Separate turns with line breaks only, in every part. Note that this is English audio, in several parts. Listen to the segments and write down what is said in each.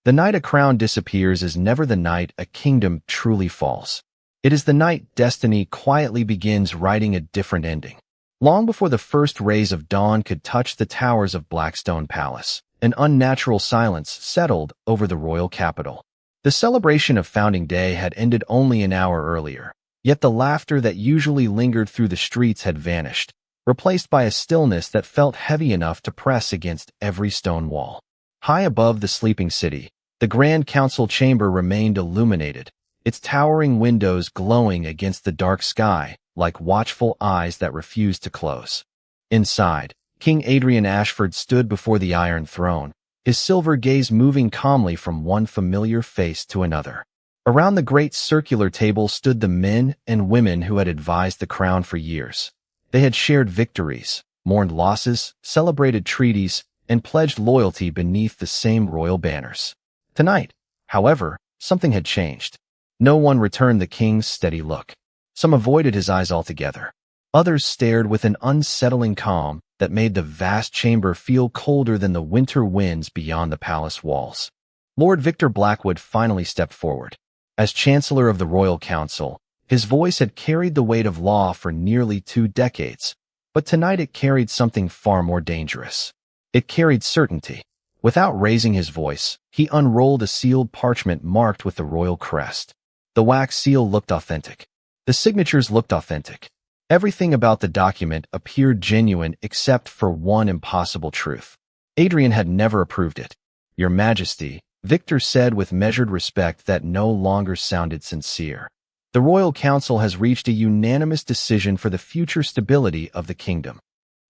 The night a crown disappears is never the night a kingdom truly falls. It is the night destiny quietly begins writing a different ending. Long before the first rays of dawn could touch the towers of Blackstone Palace, an unnatural silence settled over the royal capital. The celebration of Founding Day had ended only an hour earlier, yet the laughter that usually lingered through the streets had vanished, replaced by a stillness that felt heavy enough to press against every stone wall. High above the sleeping city, the Grand Council chamber remained illuminated, its towering windows glowing against the dark sky like watchful eyes that refused to close. Inside, King Adrian Ashford stood before the Iron Throne, his silver gaze moving calmly from one familiar face to another. Around the great circular table stood the men and women who had advised the crown for years. They had shared victories, mourned losses, celebrated treaties, and pledged loyalty beneath the same royal banners. Tonight, however, something had changed. No one returned the king's steady look. Some avoided his eyes altogether. Others stared with an unsettling calm that made the vast chamber feel colder than the winter winds beyond the palace walls. Lord Victor Blackwood finally stepped forward. As Chancellor of the Royal Council, his voice had carried the weight of law for nearly 2 decades, but tonight it carried something far more dangerous. It carried certainty. Without raising his voice, he unrolled a sealed parchment marked with the royal crest. The wax seal looked authentic. The signatures looked authentic. Everything about the document appeared genuine except for one impossible truth. Adrian had never approved it. "Your Majesty," Victor said with measured respect that no longer sounded sincere. "The Royal Council has reached a unanimous decision for the future stability of the kingdom."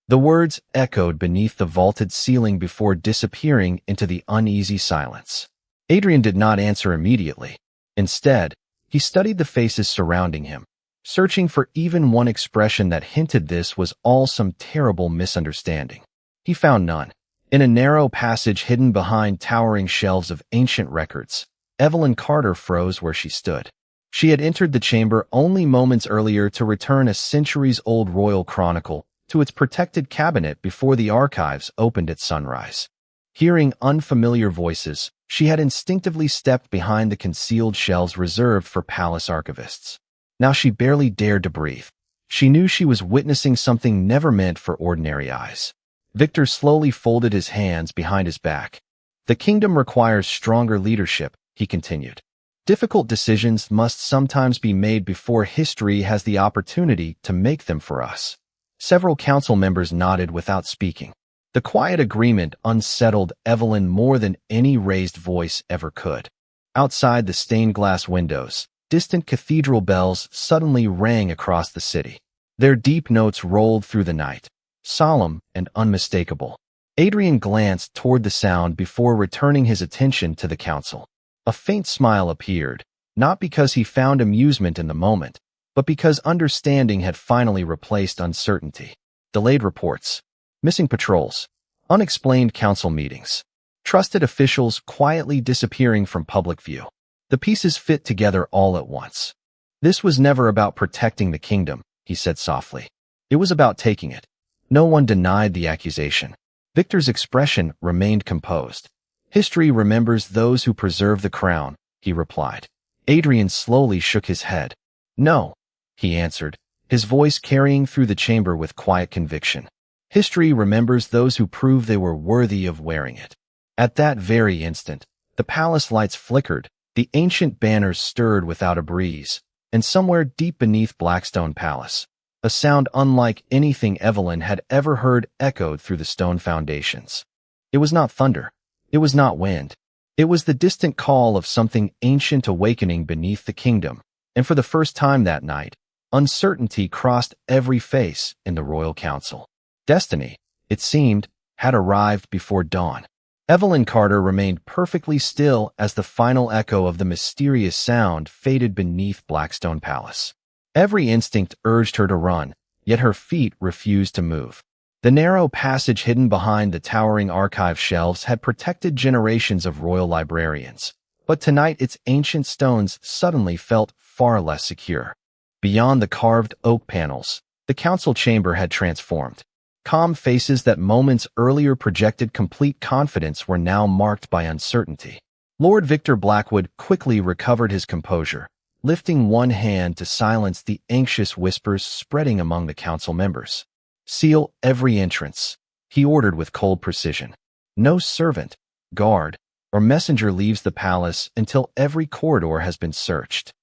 The words echoed beneath the vaulted ceiling before disappearing into the uneasy silence. Adrian did not answer immediately. Instead, he studied the faces surrounding him, searching for even one expression that hinted this was all some terrible misunderstanding. He found none. In a narrow passage hidden behind towering shelves of ancient records, Evelyn Carter froze where she stood. She had entered the chamber only moments earlier to return a centuries-old royal chronicle to its protected cabinet before the archives opened at sunrise. Hearing unfamiliar voices, she had instinctively stepped behind the concealed shelves reserved for palace archivists. Now she barely dared to breathe. She knew she was witnessing something never meant for ordinary eyes. Victor slowly folded his hands behind his back. "The kingdom requires stronger leadership," he continued. "Difficult decisions must sometimes be made before history has the opportunity to make them for us." Several council members nodded without speaking. The quiet agreement unsettled Evelyn more than any raised voice ever could. Outside the stained glass windows, distant cathedral bells suddenly rang across the city. Their deep notes rolled through the night, solemn and unmistakable. Adrian glanced toward the sound before returning his attention to the council. A faint smile appeared, not because he found amusement in the moment, but because understanding had finally replaced uncertainty. Delayed reports, missing patrols, unexplained council meetings, trusted officials quietly disappearing from public view. The pieces fit together all at once. "This was never about protecting the kingdom," he said softly. "It was about taking it." No one denied the accusation. Victor's expression remained composed. "History remembers those who preserve the crown," he replied. Adrian slowly shook his head. "No," he answered, his voice carrying through the chamber with quiet conviction. "History remembers those who prove they were worthy of wearing it." At that very instant, the palace lights flickered, the ancient banners stirred without a breeze, and somewhere deep beneath Blackstone Palace, a sound unlike anything Evelyn had ever heard echoed through the stone foundations. It was not thunder. It was not wind. It was the distant call of something ancient awakening beneath the kingdom, and for the first time that night, uncertainty crossed every face in the royal council. Destiny, it seemed, had arrived before dawn. Evelyn Carter remained perfectly still as the final echo of the mysterious sound faded beneath Blackstone Palace. Every instinct urged her to run, yet her feet refused to move. The narrow passage hidden behind the towering archive shelves had protected generations of royal librarians, but tonight its ancient stones suddenly felt far less secure. Beyond the carved oak panels, the council chamber had transformed. Calm faces that moments earlier projected complete confidence were now marked by uncertainty. Lord Victor Blackwood quickly recovered his composure, lifting one hand to silence the anxious whispers spreading among the council members. "Seal every entrance," he ordered with cold precision. "No servant, guard, or messenger leaves the palace until every corridor has been searched."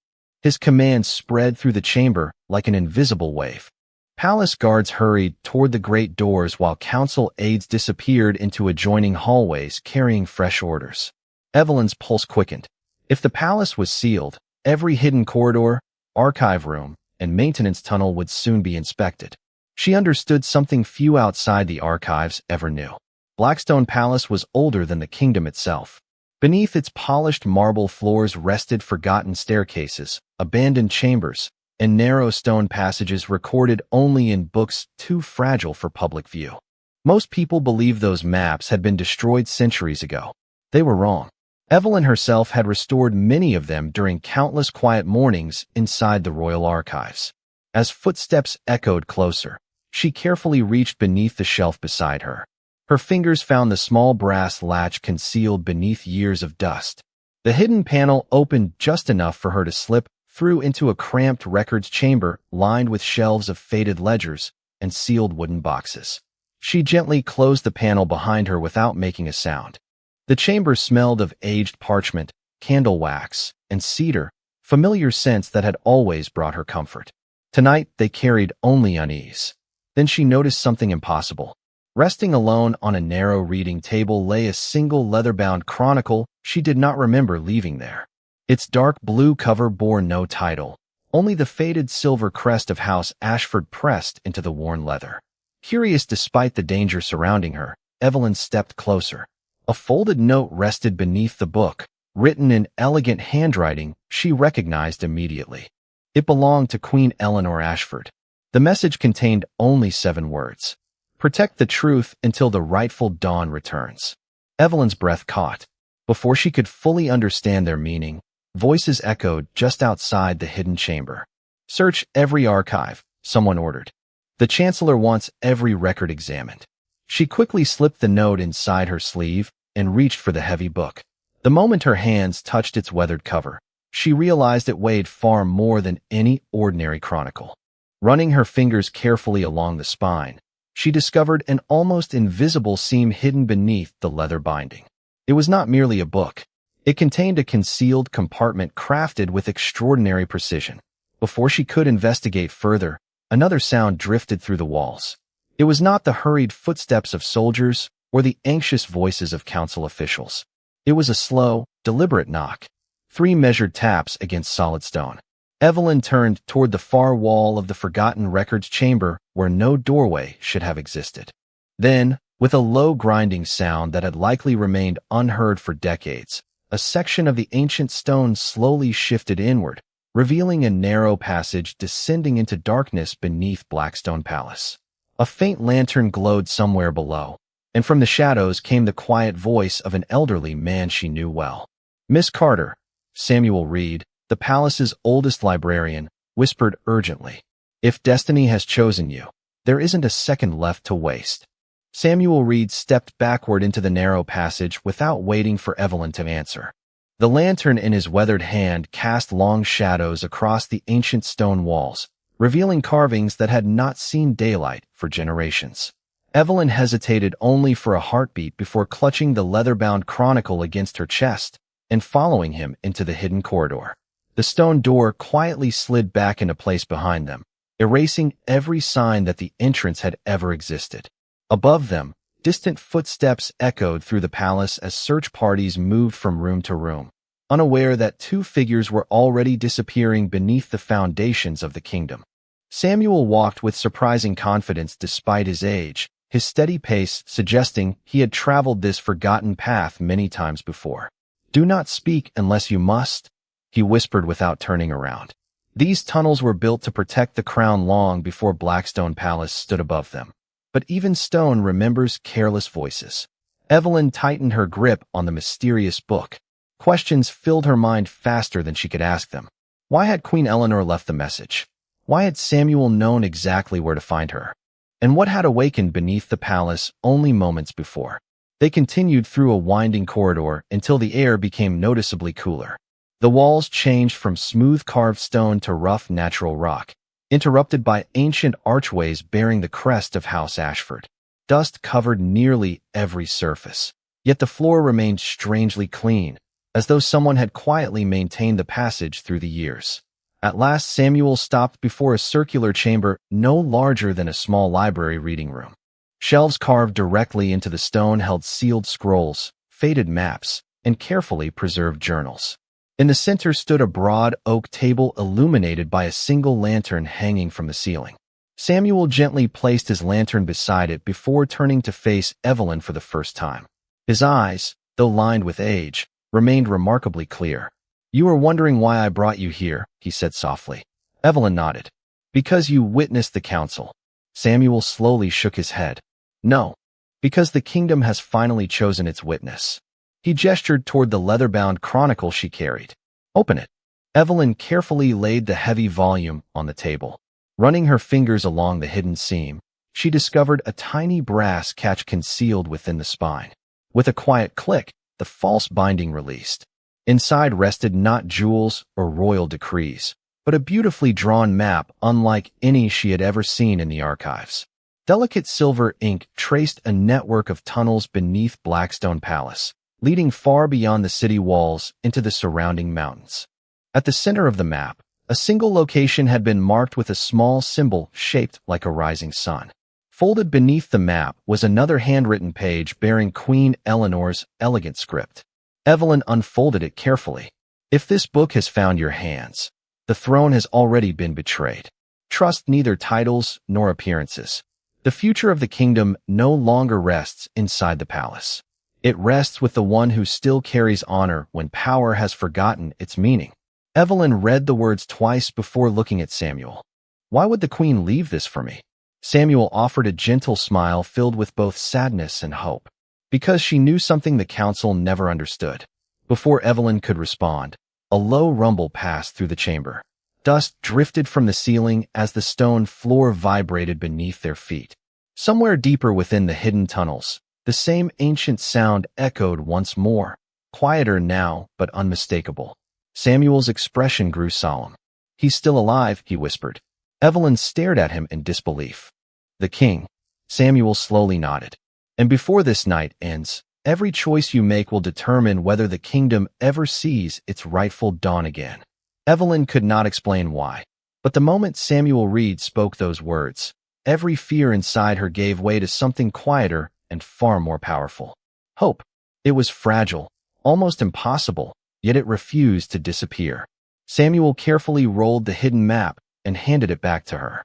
His command spread through the chamber like an invisible wave. Palace guards hurried toward the great doors while council aides disappeared into adjoining hallways carrying fresh orders. Evelyn's pulse quickened. If the palace was sealed, every hidden corridor, archive room, and maintenance tunnel would soon be inspected. She understood something few outside the archives ever knew. Blackstone Palace was older than the kingdom itself. Beneath its polished marble floors rested forgotten staircases, abandoned chambers, and narrow stone passages recorded only in books too fragile for public view. Most people believed those maps had been destroyed centuries ago. They were wrong. Evelyn herself had restored many of them during countless quiet mornings inside the royal archives. As footsteps echoed closer, she carefully reached beneath the shelf beside her. Her fingers found the small brass latch concealed beneath years of dust. The hidden panel opened just enough for her to slip through into a cramped records chamber lined with shelves of faded ledgers and sealed wooden boxes. She gently closed the panel behind her without making a sound. The chamber smelled of aged parchment, candle wax, and cedar, familiar scents that had always brought her comfort. Tonight they carried only unease. Then she noticed something impossible. Resting alone on a narrow reading table lay a single leather-bound chronicle she did not remember leaving there. Its dark blue cover bore no title, only the faded silver crest of House Ashford pressed into the worn leather. Curious despite the danger surrounding her, Evelyn stepped closer. A folded note rested beneath the book, written in elegant handwriting she recognized immediately. It belonged to Queen Eleanor Ashford. The message contained only 7 words. "Protect the truth until the rightful dawn returns." Evelyn's breath caught. Before she could fully understand their meaning, voices echoed just outside the hidden chamber. "Search every archive," someone ordered. "The Chancellor wants every record examined." She quickly slipped the note inside her sleeve and reached for the heavy book. The moment her hands touched its weathered cover, she realized it weighed far more than any ordinary chronicle. Running her fingers carefully along the spine, she discovered an almost invisible seam hidden beneath the leather binding. It was not merely a book. It contained a concealed compartment crafted with extraordinary precision. Before she could investigate further, another sound drifted through the walls. It was not the hurried footsteps of soldiers or the anxious voices of council officials. It was a slow, deliberate knock. 3 measured taps against solid stone. Evelyn turned toward the far wall of the forgotten records chamber where no doorway should have existed. Then, with a low grinding sound that had likely remained unheard for decades, a section of the ancient stone slowly shifted inward, revealing a narrow passage descending into darkness beneath Blackstone Palace. A faint lantern glowed somewhere below, and from the shadows came the quiet voice of an elderly man she knew well. "Miss Carter," Samuel Reed, the palace's oldest librarian, whispered urgently. "If destiny has chosen you, there isn't a second left to waste." Samuel Reed stepped backward into the narrow passage without waiting for Evelyn to answer. The lantern in his weathered hand cast long shadows across the ancient stone walls, revealing carvings that had not seen daylight for generations. Evelyn hesitated only for a heartbeat before clutching the leather-bound chronicle against her chest and following him into the hidden corridor. The stone door quietly slid back into place behind them, erasing every sign that the entrance had ever existed. Above them, distant footsteps echoed through the palace as search parties moved from room to room, unaware that 2 figures were already disappearing beneath the foundations of the kingdom. Samuel walked with surprising confidence despite his age, his steady pace suggesting he had traveled this forgotten path many times before. "Do not speak unless you must," he whispered without turning around. These tunnels were built to protect the crown long before Blackstone Palace stood above them. But even stone remembers careless voices. Evelyn tightened her grip on the mysterious book. Questions filled her mind faster than she could ask them. Why had Queen Eleanor left the message? Why had Samuel known exactly where to find her? And what had awakened beneath the palace only moments before? They continued through a winding corridor until the air became noticeably cooler. The walls changed from smooth carved stone to rough natural rock, interrupted by ancient archways bearing the crest of House Ashford. Dust covered nearly every surface, yet the floor remained strangely clean, as though someone had quietly maintained the passage through the years. At last, Samuel stopped before a circular chamber no larger than a small library reading room. Shelves carved directly into the stone held sealed scrolls, faded maps, and carefully preserved journals. In the center stood a broad oak table illuminated by a single lantern hanging from the ceiling. Samuel gently placed his lantern beside it before turning to face Evelyn for the first time. His eyes, though lined with age, remained remarkably clear. "You are wondering why I brought you here," he said softly. Evelyn nodded. "Because you witnessed the council." Samuel slowly shook his head. "No, because the kingdom has finally chosen its witness." He gestured toward the leather-bound chronicle she carried. "Open it." Evelyn carefully laid the heavy volume on the table. Running her fingers along the hidden seam, she discovered a tiny brass catch concealed within the spine. With a quiet click, the false binding released. Inside rested not jewels or royal decrees, but a beautifully drawn map unlike any she had ever seen in the archives. Delicate silver ink traced a network of tunnels beneath Blackstone Palace, leading far beyond the city walls into the surrounding mountains. At the center of the map, a single location had been marked with a small symbol shaped like a rising sun. Folded beneath the map was another handwritten page bearing Queen Eleanor's elegant script. Evelyn unfolded it carefully. "If this book has found your hands, the throne has already been betrayed. Trust neither titles nor appearances. The future of the kingdom no longer rests inside the palace. It rests with the one who still carries honor when power has forgotten its meaning." Evelyn read the words twice before looking at Samuel. "Why would the queen leave this for me?" Samuel offered a gentle smile filled with both sadness and hope. "Because she knew something the council never understood." Before Evelyn could respond, a low rumble passed through the chamber. Dust drifted from the ceiling as the stone floor vibrated beneath their feet. Somewhere deeper within the hidden tunnels, the same ancient sound echoed once more, quieter now but unmistakable. Samuel's expression grew solemn. "He's still alive," he whispered. Evelyn stared at him in disbelief. "The king." Samuel slowly nodded. "And before this night ends, every choice you make will determine whether the kingdom ever sees its rightful dawn again." Evelyn could not explain why, but the moment Samuel Reed spoke those words, every fear inside her gave way to something quieter and far more powerful. Hope. It was fragile, almost impossible, yet it refused to disappear. Samuel carefully rolled the hidden map and handed it back to her.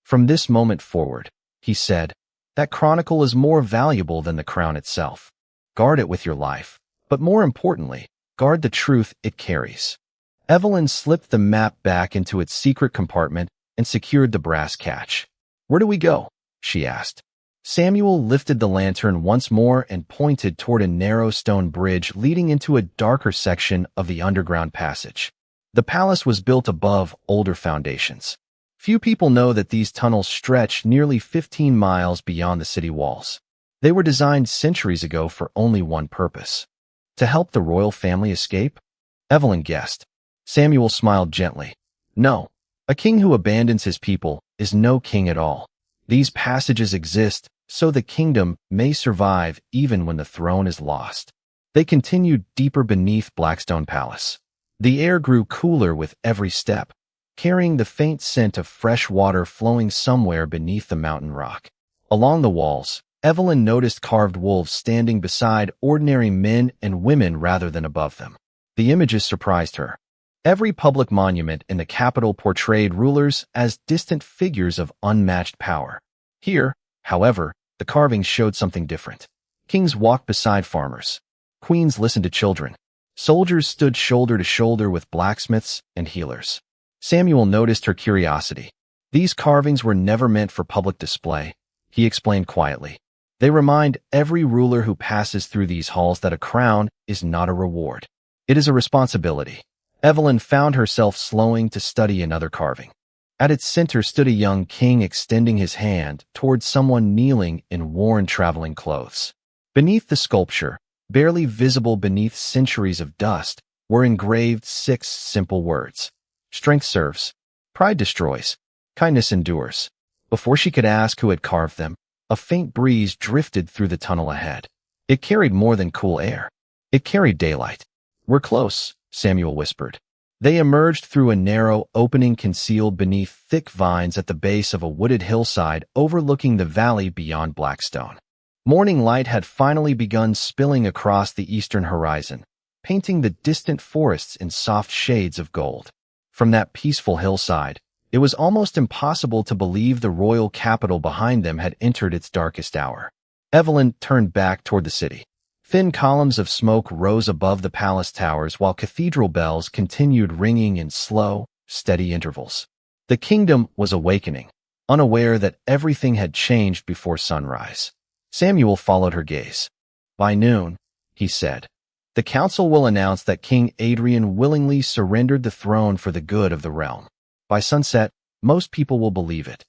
"From this moment forward," he said, "that chronicle is more valuable than the crown itself. Guard it with your life, but more importantly, guard the truth it carries." Evelyn slipped the map back into its secret compartment and secured the brass catch. "Where do we go?" she asked. Samuel lifted the lantern once more and pointed toward a narrow stone bridge leading into a darker section of the underground passage. The palace was built above older foundations. Few people know that these tunnels stretch nearly 15 miles beyond the city walls. They were designed centuries ago for only one purpose: to help the royal family escape? Evelyn guessed. Samuel smiled gently. "No, a king who abandons his people is no king at all. These passages exist so the kingdom may survive even when the throne is lost." They continued deeper beneath Blackstone Palace. The air grew cooler with every step, carrying the faint scent of fresh water flowing somewhere beneath the mountain rock. Along the walls, Evelyn noticed carved wolves standing beside ordinary men and women rather than above them. The images surprised her. Every public monument in the capital portrayed rulers as distant figures of unmatched power. Here, however, the carvings showed something different. Kings walked beside farmers. Queens listened to children. Soldiers stood shoulder to shoulder with blacksmiths and healers. Samuel noticed her curiosity. "These carvings were never meant for public display," he explained quietly. "They remind every ruler who passes through these halls that a crown is not a reward. It is a responsibility." Evelyn found herself slowing to study another carving. At its center stood a young king extending his hand towards someone kneeling in worn traveling clothes. Beneath the sculpture, barely visible beneath centuries of dust, were engraved 6 simple words. Strength serves. Pride destroys. Kindness endures. Before she could ask who had carved them, a faint breeze drifted through the tunnel ahead. It carried more than cool air. It carried daylight. "We're close," Samuel whispered. They emerged through a narrow opening concealed beneath thick vines at the base of a wooded hillside overlooking the valley beyond Blackstone. Morning light had finally begun spilling across the eastern horizon, painting the distant forests in soft shades of gold. From that peaceful hillside, it was almost impossible to believe the royal capital behind them had entered its darkest hour. Evelyn turned back toward the city. Thin columns of smoke rose above the palace towers while cathedral bells continued ringing in slow, steady intervals. The kingdom was awakening, unaware that everything had changed before sunrise. Samuel followed her gaze. "By noon," he said, "the council will announce that King Adrian willingly surrendered the throne for the good of the realm. By sunset, most people will believe it."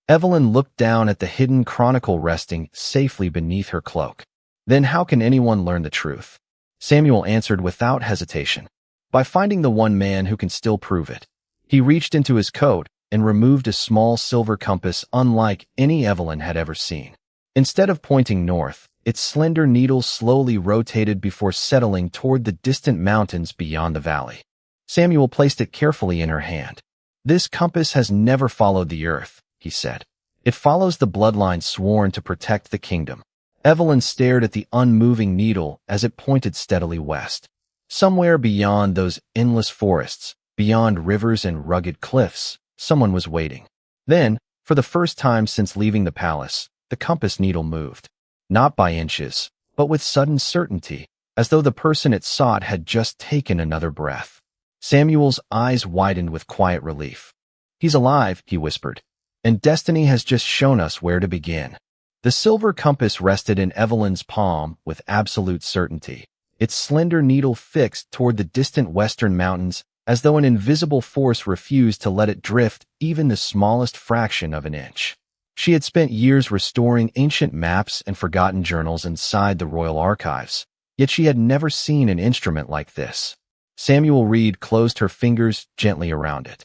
Evelyn looked down at the hidden chronicle resting safely beneath her cloak. "Then how can anyone learn the truth?" Samuel answered without hesitation. "By finding the one man who can still prove it." He reached into his coat and removed a small silver compass unlike any Evelyn had ever seen. Instead of pointing north, its slender needle slowly rotated before settling toward the distant mountains beyond the valley. Samuel placed it carefully in her hand. "This compass has never followed the earth," he said. "It follows the bloodline sworn to protect the kingdom." Evelyn stared at the unmoving needle as it pointed steadily west. Somewhere beyond those endless forests, beyond rivers and rugged cliffs, someone was waiting. Then, for the first time since leaving the palace, the compass needle moved. Not by inches, but with sudden certainty, as though the person it sought had just taken another breath. Samuel's eyes widened with quiet relief. "He's alive," he whispered, "and destiny has just shown us where to begin." The silver compass rested in Evelyn's palm with absolute certainty, its slender needle fixed toward the distant western mountains as though an invisible force refused to let it drift even the smallest fraction of an inch. She had spent years restoring ancient maps and forgotten journals inside the royal archives, yet she had never seen an instrument like this. Samuel Reed closed her fingers gently around it.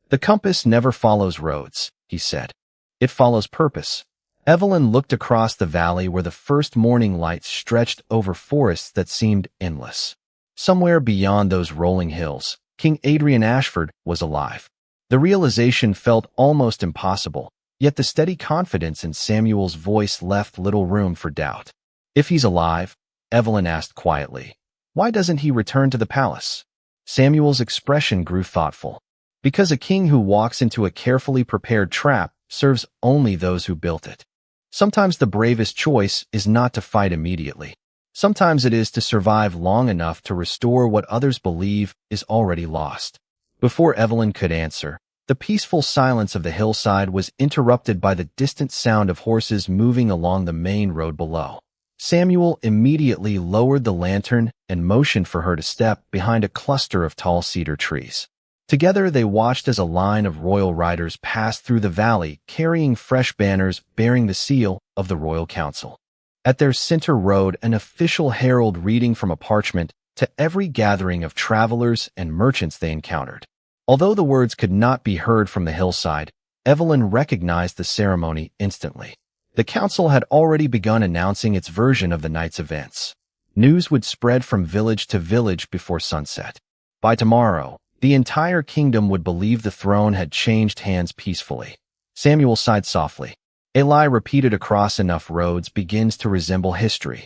"The compass never follows roads," he said. "It follows purpose." Evelyn looked across the valley where the first morning light stretched over forests that seemed endless. Somewhere beyond those rolling hills, King Adrian Ashford was alive. The realization felt almost impossible, yet the steady confidence in Samuel's voice left little room for doubt. "If he's alive," Evelyn asked quietly, "why doesn't he return to the palace?" Samuel's expression grew thoughtful. "Because a king who walks into a carefully prepared trap serves only those who built it. Sometimes the bravest choice is not to fight immediately. Sometimes it is to survive long enough to restore what others believe is already lost." Before Evelyn could answer, the peaceful silence of the hillside was interrupted by the distant sound of horses moving along the main road below. Samuel immediately lowered the lantern and motioned for her to step behind a cluster of tall cedar trees. Together they watched as a line of royal riders passed through the valley carrying fresh banners bearing the seal of the royal council. At their center rode an official herald reading from a parchment to every gathering of travelers and merchants they encountered. Although the words could not be heard from the hillside, Evelyn recognized the ceremony instantly. The council had already begun announcing its version of the night's events. News would spread from village to village before sunset. By tomorrow, the entire kingdom would believe the throne had changed hands peacefully. Samuel sighed softly. A lie repeated across enough roads begins to resemble history.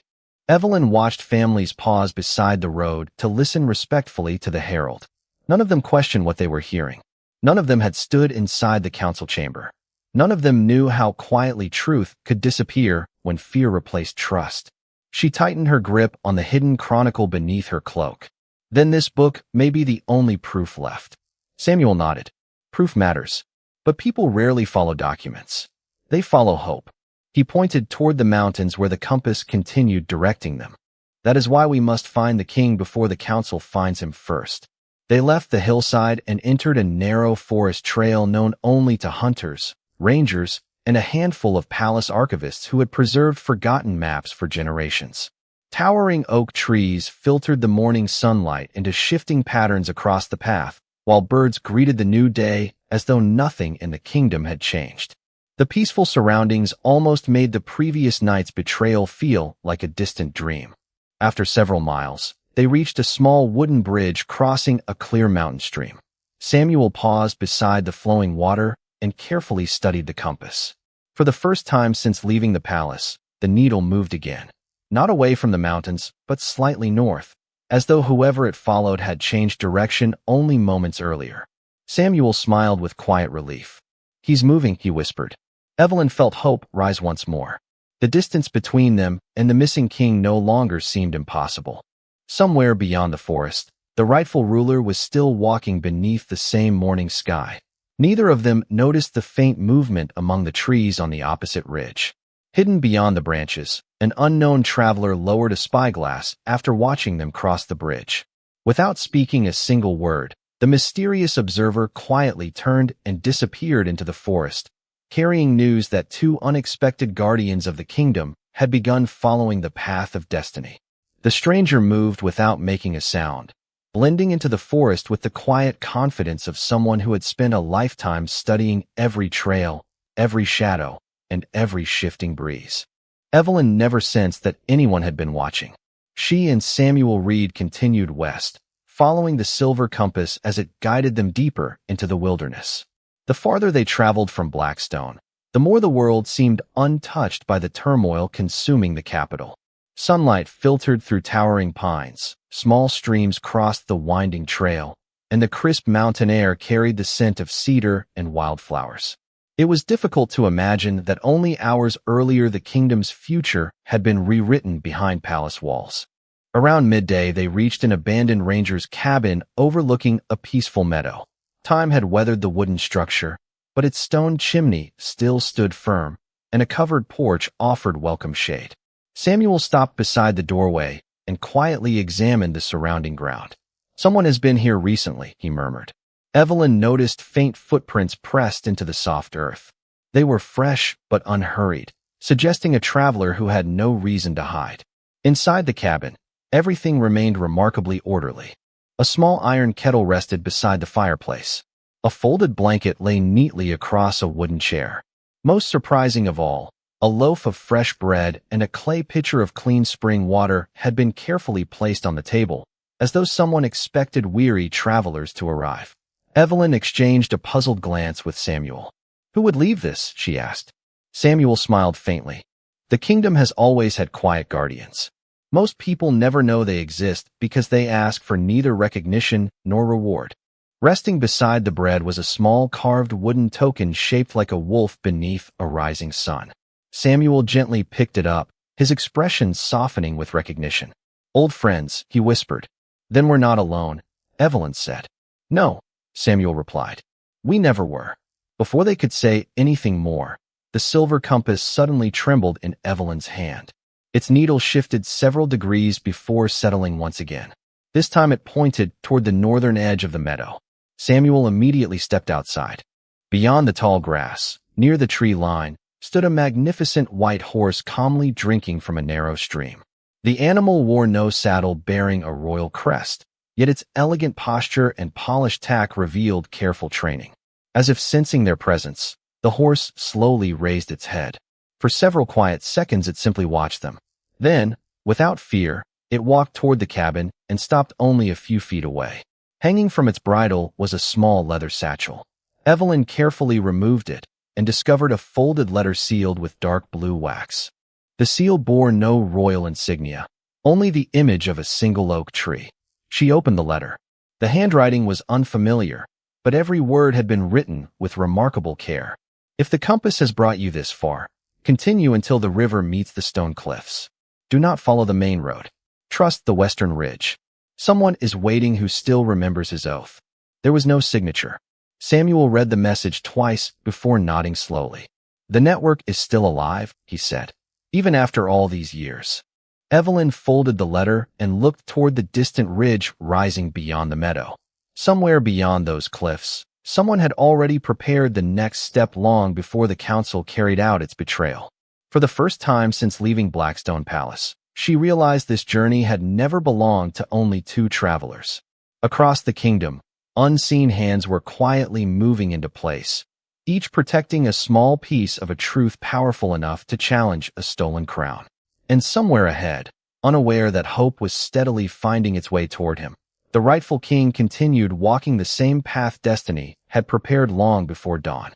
Evelyn watched families pause beside the road to listen respectfully to the herald. None of them questioned what they were hearing. None of them had stood inside the council chamber. None of them knew how quietly truth could disappear when fear replaced trust. She tightened her grip on the hidden chronicle beneath her cloak. "Then this book may be the only proof left." Samuel nodded. "Proof matters, but people rarely follow documents. They follow hope." He pointed toward the mountains where the compass continued directing them. "That is why we must find the king before the council finds him first." They left the hillside and entered a narrow forest trail known only to hunters, rangers, and a handful of palace archivists who had preserved forgotten maps for generations. Towering oak trees filtered the morning sunlight into shifting patterns across the path, while birds greeted the new day as though nothing in the kingdom had changed. The peaceful surroundings almost made the previous night's betrayal feel like a distant dream. After several miles, they reached a small wooden bridge crossing a clear mountain stream. Samuel paused beside the flowing water and carefully studied the compass. For the first time since leaving the palace, the needle moved again. Not away from the mountains, but slightly north, as though whoever it followed had changed direction only moments earlier. Samuel smiled with quiet relief. "He's moving," he whispered. Evelyn felt hope rise once more. The distance between them and the missing king no longer seemed impossible. Somewhere beyond the forest, the rightful ruler was still walking beneath the same morning sky. Neither of them noticed the faint movement among the trees on the opposite ridge. Hidden beyond the branches, an unknown traveler lowered a spyglass after watching them cross the bridge. Without speaking a single word, the mysterious observer quietly turned and disappeared into the forest, carrying news that two unexpected guardians of the kingdom had begun following the path of destiny. The stranger moved without making a sound, blending into the forest with the quiet confidence of someone who had spent a lifetime studying every trail, every shadow, and every shifting breeze. Evelyn never sensed that anyone had been watching. She and Samuel Reed continued west, following the silver compass as it guided them deeper into the wilderness. The farther they traveled from Blackstone, the more the world seemed untouched by the turmoil consuming the capital. Sunlight filtered through towering pines, small streams crossed the winding trail, and the crisp mountain air carried the scent of cedar and wildflowers. It was difficult to imagine that only hours earlier the kingdom's future had been rewritten behind palace walls. Around midday, they reached an abandoned ranger's cabin overlooking a peaceful meadow. Time had weathered the wooden structure, but its stone chimney still stood firm, and a covered porch offered welcome shade. Samuel stopped beside the doorway and quietly examined the surrounding ground. "Someone has been here recently," he murmured. Evelyn noticed faint footprints pressed into the soft earth. They were fresh but unhurried, suggesting a traveler who had no reason to hide. Inside the cabin, everything remained remarkably orderly. A small iron kettle rested beside the fireplace. A folded blanket lay neatly across a wooden chair. Most surprising of all, a loaf of fresh bread and a clay pitcher of clean spring water had been carefully placed on the table, as though someone expected weary travelers to arrive. Evelyn exchanged a puzzled glance with Samuel. "Who would leave this?" she asked. Samuel smiled faintly. "The kingdom has always had quiet guardians. Most people never know they exist because they ask for neither recognition nor reward." Resting beside the bread was a small carved wooden token shaped like a wolf beneath a rising sun. Samuel gently picked it up, his expression softening with recognition. "Old friends," he whispered. "Then we're not alone," Evelyn said. "No," Samuel replied. "We never were." Before they could say anything more, the silver compass suddenly trembled in Evelyn's hand. Its needle shifted several degrees before settling once again. This time it pointed toward the northern edge of the meadow. Samuel immediately stepped outside. Beyond the tall grass, near the tree line, stood a magnificent white horse calmly drinking from a narrow stream. The animal wore no saddle bearing a royal crest, yet its elegant posture and polished tack revealed careful training. As if sensing their presence, the horse slowly raised its head. For several quiet seconds it simply watched them. Then, without fear, it walked toward the cabin and stopped only a few feet away. Hanging from its bridle was a small leather satchel. Evelyn carefully removed it and discovered a folded letter sealed with dark blue wax. The seal bore no royal insignia, only the image of a single oak tree. She opened the letter. The handwriting was unfamiliar, but every word had been written with remarkable care. "If the compass has brought you this far, continue until the river meets the stone cliffs. Do not follow the main road. Trust the western ridge. Someone is waiting who still remembers his oath." There was no signature. Samuel read the message twice before nodding slowly. "The network is still alive," he said, "even after all these years." Evelyn folded the letter and looked toward the distant ridge rising beyond the meadow. Somewhere beyond those cliffs Someone had already prepared the next step long before the council carried out its betrayal. For the first time since leaving Blackstone Palace, she realized this journey had never belonged to only two travelers. Across the kingdom, unseen hands were quietly moving into place, each protecting a small piece of a truth powerful enough to challenge a stolen crown. And somewhere ahead, unaware that hope was steadily finding its way toward him, the rightful king continued walking the same path destiny had prepared long before dawn.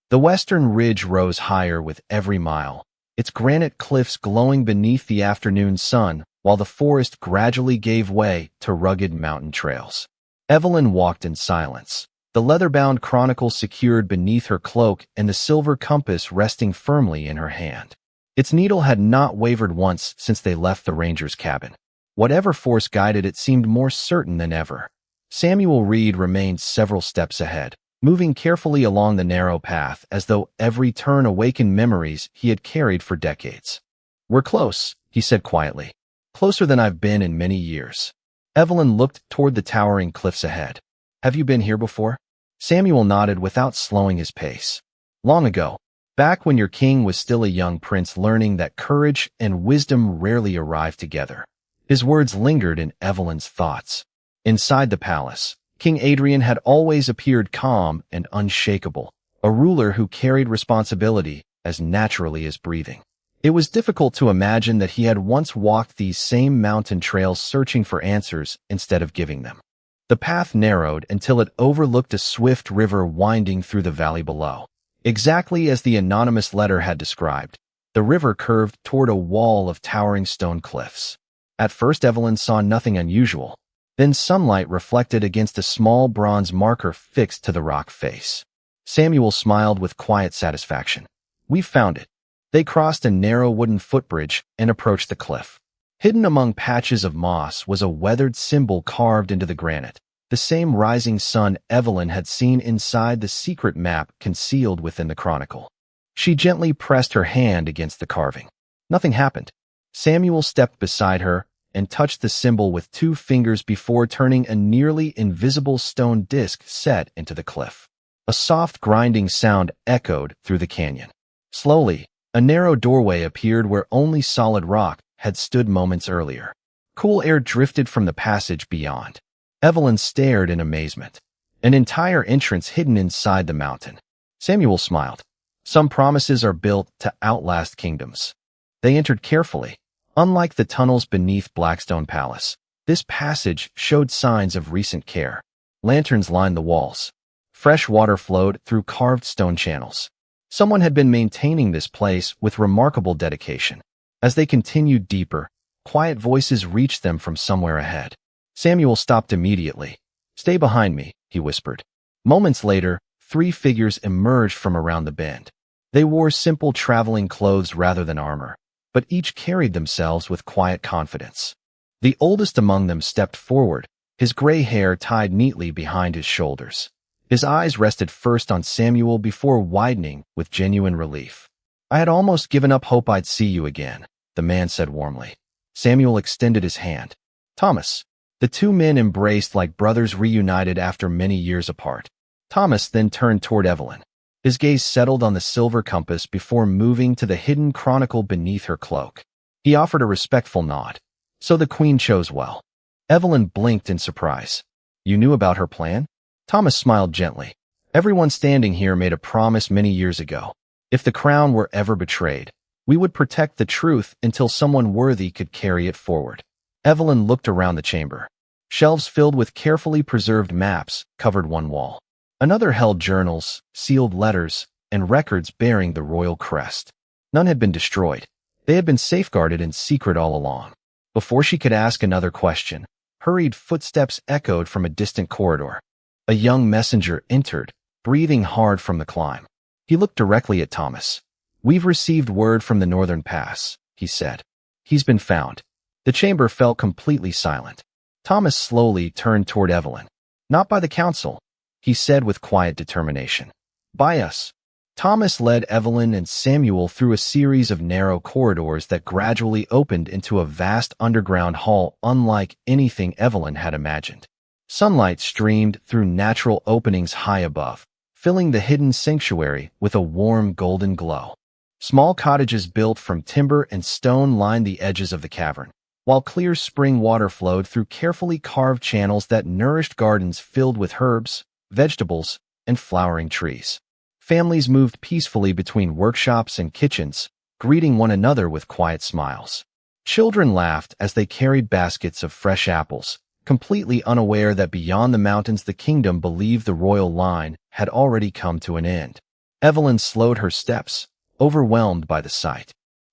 The western ridge rose higher with every mile, its granite cliffs glowing beneath the afternoon sun, while the forest gradually gave way to rugged mountain trails. Evelyn walked in silence, the leather-bound chronicle secured beneath her cloak and the silver compass resting firmly in her hand. Its needle had not wavered once since they left the ranger's cabin. Whatever force guided it seemed more certain than ever. Samuel Reed remained several steps ahead, moving carefully along the narrow path as though every turn awakened memories he had carried for decades. "We're close," he said quietly. "Closer than I've been in many years." Evelyn looked toward the towering cliffs ahead. "Have you been here before?" Samuel nodded without slowing his pace. "Long ago, back when your king was still a young prince learning that courage and wisdom rarely arrive together." His words lingered in Evelyn's thoughts. Inside the palace, King Adrian had always appeared calm and unshakable, a ruler who carried responsibility as naturally as breathing. It was difficult to imagine that he had once walked these same mountain trails searching for answers instead of giving them. The path narrowed until it overlooked a swift river winding through the valley below. Exactly as the anonymous letter had described, the river curved toward a wall of towering stone cliffs. At first Evelyn saw nothing unusual. Then sunlight reflected against a small bronze marker fixed to the rock face. Samuel smiled with quiet satisfaction. "We've found it." They crossed a narrow wooden footbridge and approached the cliff. Hidden among patches of moss was a weathered symbol carved into the granite, the same rising sun Evelyn had seen inside the secret map concealed within the chronicle. She gently pressed her hand against the carving. Nothing happened. Samuel stepped beside her and touched the symbol with 2 fingers before turning a nearly invisible stone disc set into the cliff. A soft grinding sound echoed through the canyon. Slowly, a narrow doorway appeared where only solid rock had stood moments earlier. Cool air drifted from the passage beyond. Evelyn stared in amazement. An entire entrance hidden inside the mountain. Samuel smiled. "Some promises are built to outlast kingdoms." They entered carefully. Unlike the tunnels beneath Blackstone Palace, this passage showed signs of recent care. Lanterns lined the walls. Fresh water flowed through carved stone channels. Someone had been maintaining this place with remarkable dedication. As they continued deeper, quiet voices reached them from somewhere ahead. Samuel stopped immediately. "Stay behind me," he whispered. Moments later, 3 figures emerged from around the bend. They wore simple traveling clothes rather than armor, but each carried themselves with quiet confidence. The oldest among them stepped forward, his gray hair tied neatly behind his shoulders. His eyes rested first on Samuel before widening with genuine relief. "I had almost given up hope I'd see you again," the man said warmly. Samuel extended his hand. "Thomas." The 2 men embraced like brothers reunited after many years apart. Thomas then turned toward Evelyn. His gaze settled on the silver compass before moving to the hidden chronicle beneath her cloak. He offered a respectful nod. "So the queen chose well." Evelyn blinked in surprise. "You knew about her plan?" Thomas smiled gently. "Everyone standing here made a promise many years ago. If the crown were ever betrayed, we would protect the truth until someone worthy could carry it forward." Evelyn looked around the chamber. Shelves filled with carefully preserved maps covered one wall. Another held journals, sealed letters, and records bearing the royal crest. None had been destroyed. They had been safeguarded in secret all along. Before she could ask another question, hurried footsteps echoed from a distant corridor. A young messenger entered, breathing hard from the climb. He looked directly at Thomas. "We've received word from the Northern Pass," he said. "He's been found." The chamber felt completely silent. Thomas slowly turned toward Evelyn. "Not by the council," he said with quiet determination. "By us." Thomas led Evelyn and Samuel through a series of narrow corridors that gradually opened into a vast underground hall unlike anything Evelyn had imagined. Sunlight streamed through natural openings high above, filling the hidden sanctuary with a warm golden glow. Small cottages built from timber and stone lined the edges of the cavern, while clear spring water flowed through carefully carved channels that nourished gardens filled with herbs, vegetables, and flowering trees. Families moved peacefully between workshops and kitchens, greeting one another with quiet smiles. Children laughed as they carried baskets of fresh apples, completely unaware that beyond the mountains the kingdom believed the royal line had already come to an end. Evelyn slowed her steps, overwhelmed by the sight.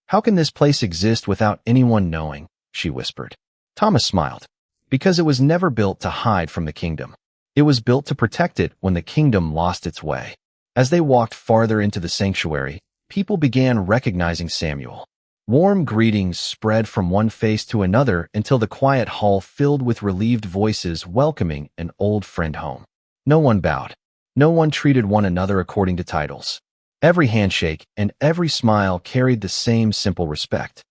"How can this place exist without anyone knowing?" she whispered. Thomas smiled. "Because it was never built to hide from the kingdom. It was built to protect it when the kingdom lost its way." As they walked farther into the sanctuary, people began recognizing Samuel. Warm greetings spread from one face to another until the quiet hall filled with relieved voices welcoming an old friend home. No one bowed. No one treated one another according to titles. Every handshake and every smile carried the same simple respect.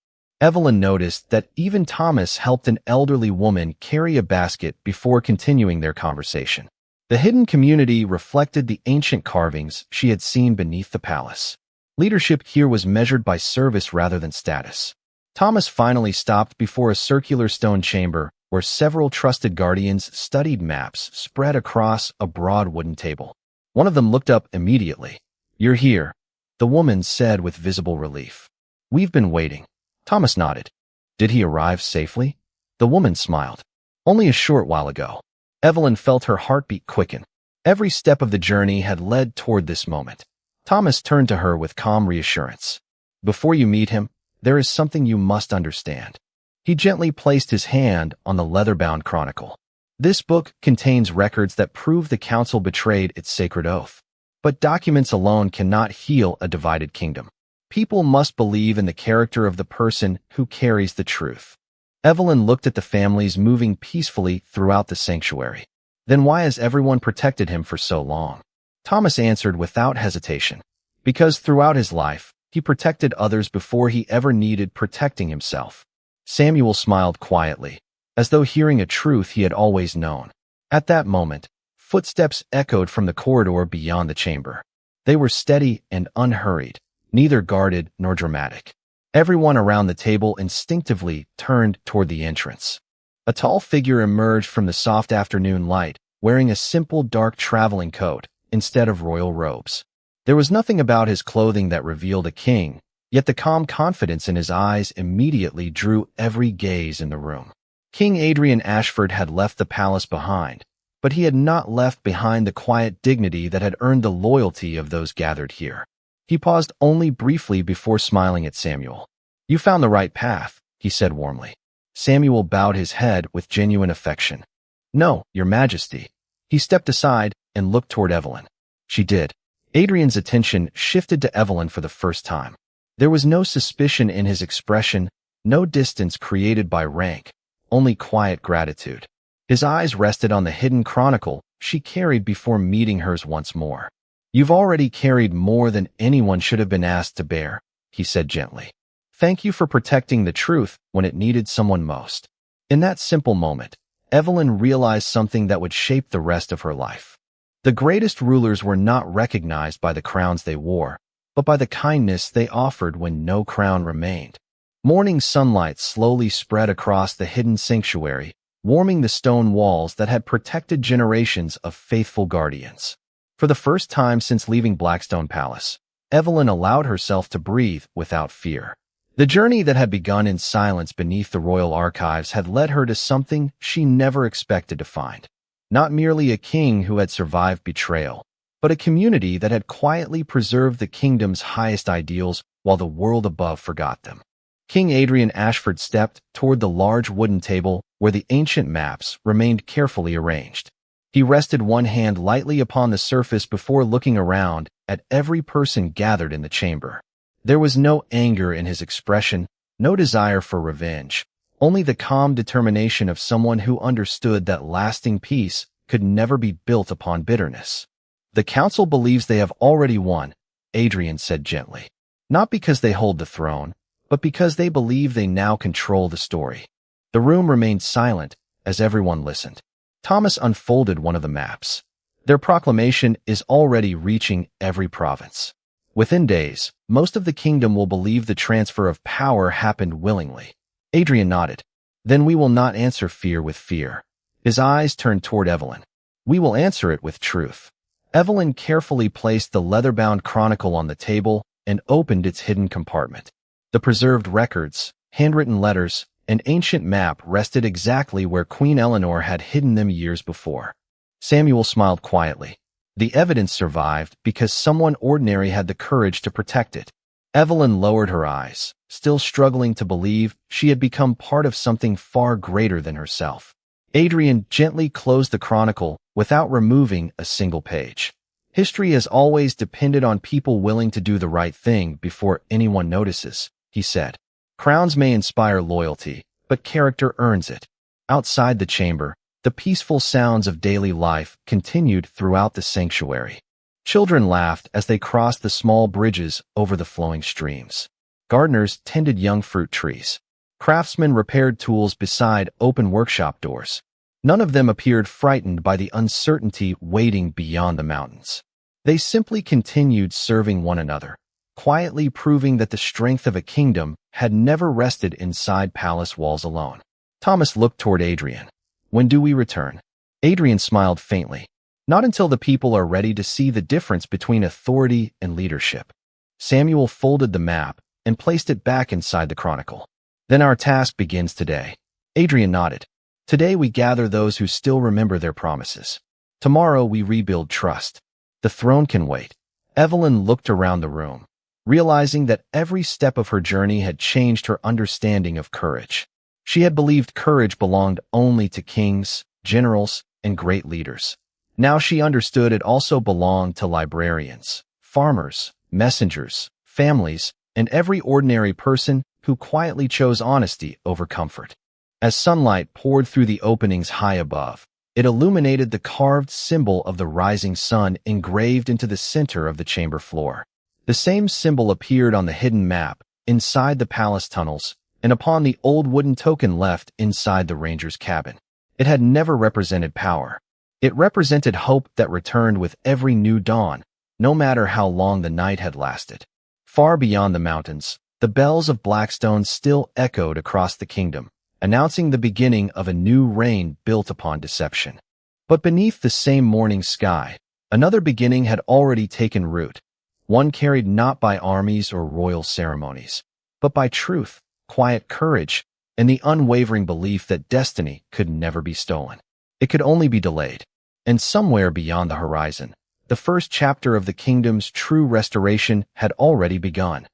Evelyn noticed that even Thomas helped an elderly woman carry a basket before continuing their conversation. The hidden community reflected the ancient carvings she had seen beneath the palace. Leadership here was measured by service rather than status. Thomas finally stopped before a circular stone chamber where several trusted guardians studied maps spread across a broad wooden table. One of them looked up immediately. "You're here," the woman said with visible relief. "We've been waiting." Thomas nodded. "Did he arrive safely?" The woman smiled. "Only a short while ago." Evelyn felt her heartbeat quicken. Every step of the journey had led toward this moment. Thomas turned to her with calm reassurance. "Before you meet him, there is something you must understand." He gently placed his hand on the leather-bound chronicle. "This book contains records that prove the council betrayed its sacred oath. But documents alone cannot heal a divided kingdom. People must believe in the character of the person who carries the truth." Evelyn looked at the families moving peacefully throughout the sanctuary. "Then why has everyone protected him for so long?" Thomas answered without hesitation. "Because throughout his life, he protected others before he ever needed protecting himself." Samuel smiled quietly, as though hearing a truth he had always known. At that moment, footsteps echoed from the corridor beyond the chamber. They were steady and unhurried, neither guarded nor dramatic. Everyone around the table instinctively turned toward the entrance. A tall figure emerged from the soft afternoon light, wearing a simple dark traveling coat instead of royal robes. There was nothing about his clothing that revealed a king, yet the calm confidence in his eyes immediately drew every gaze in the room. King Adrian Ashford had left the palace behind, but he had not left behind the quiet dignity that had earned the loyalty of those gathered here. He paused only briefly before smiling at Samuel. "You found the right path," he said warmly. Samuel bowed his head with genuine affection. "No, Your Majesty." He stepped aside and looked toward Evelyn. She did. Adrian's attention shifted to Evelyn for the first time. There was no suspicion in his expression, no distance created by rank, only quiet gratitude. His eyes rested on the hidden chronicle she carried before meeting hers once more. "You've already carried more than anyone should have been asked to bear," he said gently. "Thank you for protecting the truth when it needed someone most." In that simple moment, Evelyn realized something that would shape the rest of her life. The greatest rulers were not recognized by the crowns they wore, but by the kindness they offered when no crown remained. Morning sunlight slowly spread across the hidden sanctuary, warming the stone walls that had protected generations of faithful guardians. For the first time since leaving Blackstone Palace, Evelyn allowed herself to breathe without fear. The journey that had begun in silence beneath the royal archives had led her to something she never expected to find. Not merely a king who had survived betrayal, but a community that had quietly preserved the kingdom's highest ideals while the world above forgot them. King Adrian Ashford stepped toward the large wooden table where the ancient maps remained carefully arranged. He rested one hand lightly upon the surface before looking around at every person gathered in the chamber. There was no anger in his expression, no desire for revenge, only the calm determination of someone who understood that lasting peace could never be built upon bitterness. "The council believes they have already won," Adrian said gently. "Not because they hold the throne, but because they believe they now control the story." The room remained silent as everyone listened. Thomas unfolded one of the maps. Their proclamation is already reaching every province. Within days, most of the kingdom will believe the transfer of power happened willingly. Adrian nodded. Then we will not answer fear with fear. His eyes turned toward Evelyn. We will answer it with truth. Evelyn carefully placed the leather-bound chronicle on the table and opened its hidden compartment. The preserved records, handwritten letters, and ancient map rested exactly where Queen Eleanor had hidden them years before. Samuel smiled quietly. The evidence survived because someone ordinary had the courage to protect it. Evelyn lowered her eyes, still struggling to believe she had become part of something far greater than herself. Adrian gently closed the chronicle without removing a single page. History has always depended on people willing to do the right thing before anyone notices, he said. Crowns may inspire loyalty, but character earns it. Outside the chamber, the peaceful sounds of daily life continued throughout the sanctuary. Children laughed as they crossed the small bridges over the flowing streams. Gardeners tended young fruit trees. Craftsmen repaired tools beside open workshop doors. None of them appeared frightened by the uncertainty waiting beyond the mountains. They simply continued serving one another, quietly proving that the strength of a kingdom had never rested inside palace walls alone. Thomas looked toward Adrian. When do we return? Adrian smiled faintly. Not until the people are ready to see the difference between authority and leadership. Samuel folded the map and placed it back inside the chronicle. Then our task begins today. Adrian nodded. Today we gather those who still remember their promises. Tomorrow we rebuild trust. The throne can wait. Evelyn looked around the room, realizing that every step of her journey had changed her understanding of courage. She had believed courage belonged only to kings, generals, and great leaders. Now she understood it also belonged to librarians, farmers, messengers, families, and every ordinary person who quietly chose honesty over comfort. As sunlight poured through the openings high above, it illuminated the carved symbol of the rising sun engraved into the center of the chamber floor. The same symbol appeared on the hidden map, inside the palace tunnels, and upon the old wooden token left inside the ranger's cabin. It had never represented power. It represented hope that returned with every new dawn, no matter how long the night had lasted. Far beyond the mountains, the bells of Blackstone still echoed across the kingdom, announcing the beginning of a new reign built upon deception. But beneath the same morning sky, another beginning had already taken root, one carried not by armies or royal ceremonies, but by truth, quiet courage, and the unwavering belief that destiny could never be stolen. It could only be delayed. And somewhere beyond the horizon, the first chapter of the kingdom's true restoration had already begun.